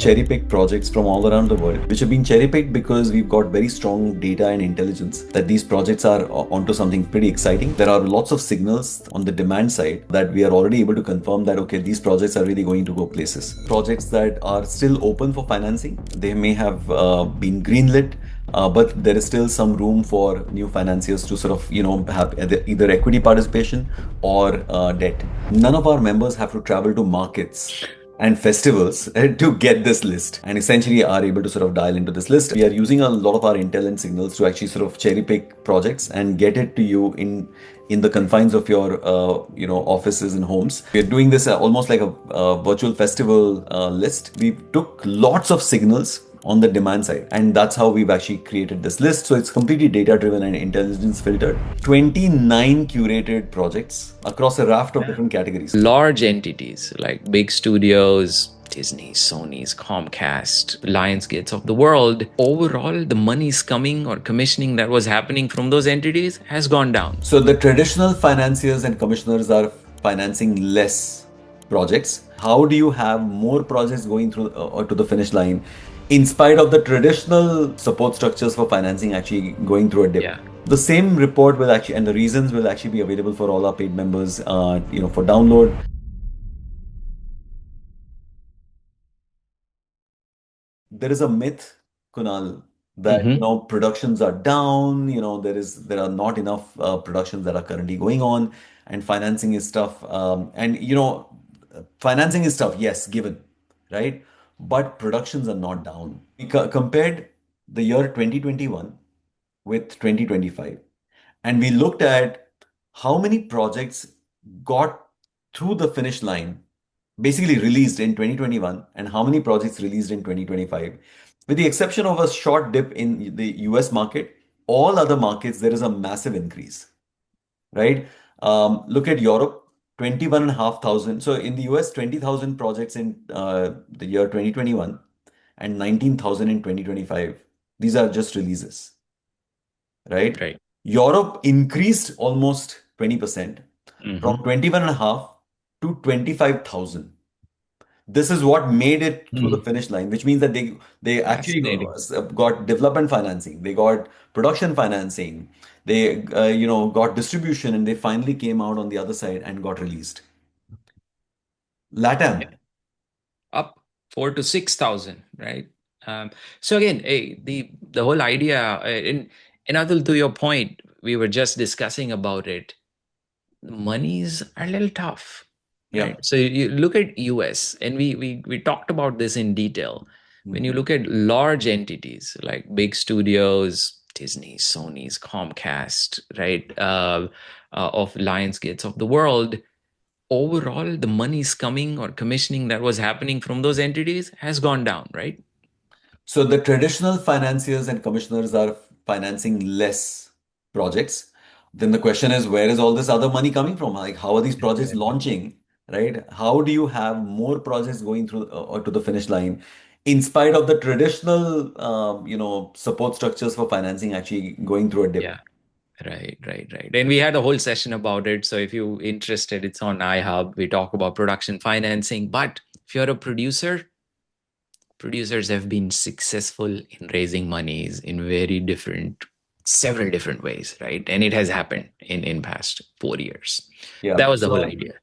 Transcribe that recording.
cherry pick projects from all around the world, which have been cherry picked because we've got very strong data and intelligence that these projects are onto something pretty exciting. There are lots of signals on the demand side that we are already able to confirm that, okay, these projects are really going to go places. Projects that are still open for financing, they may have been greenlit, but there is still some room for new financiers to sort of, have either equity participation or debt. None of our members have to travel to markets and festivals to get this list and essentially are able to sort of dial into this list. We are using a lot of our intel and signals to actually sort of cherry pick projects and get it to you in the confines of your offices and homes. We're doing this almost like a virtual festival list. We took lots of signals on the demand side, and that's how we've actually created this list. So it's completely data driven and intelligence filtered. 29 curated projects across a raft of different categories. Large entities like big studios, Disney, Sony's, Comcast, Lionsgates of the world, overall the money's coming or commissioning that was happening from those entities has gone down. So the traditional financiers and commissioners are financing less projects. How do you have more projects going through or to the finish line in spite of the traditional support structures for financing actually going through a dip? Yeah. The same report will actually, and the reasons will actually be available for all our paid members, for download. There is a myth, Kunal, that productions are down. There are not enough productions that are currently going on, and financing is tough. Financing is tough, yes, given, right? But productions are not down. We compared the year 2021 with 2025, and we looked at how many projects got through the finish line, basically released in 2021, and how many projects released in 2025. With the exception of a short dip in the US market, all other markets, there is a massive increase, right? Look at Europe, 21,500. So in the US, 20,000 projects in the year 2021 and 19,000 in 2025. These are just releases, right? Right. Europe increased almost 20% from 21.5 to 25,000. This is what made it through the finish line, which means that they actually got development financing, they got production financing, they got distribution, and they finally came out on the other side and got released. LATAM. Up 4 to 6,000, right? So again, the whole idea, in Atul, to your point, we were just discussing about it. Money's a little tough, right? Yeah. So you look at US, and we talked about this in detail. When you look at large entities like big studios, Disney, Sony's, Comcast, right, of Lionsgates of the world, overall the money's coming or commissioning that was happening from those entities has gone down, right? So the traditional financiers and commissioners are financing less projects. Then the question is, where is all this other money coming from? Like, how are these projects launching, right? How do you have more projects going through or to the finish line in spite of the traditional, support structures for financing actually going through a dip? Yeah. Right. And we had a whole session about it. So if you're interested, it's on iHub. We talk about production financing. But if you're a producer, producers have been successful in raising monies in several different ways, right? And it has happened in past 4 years. Yeah. That was the whole idea.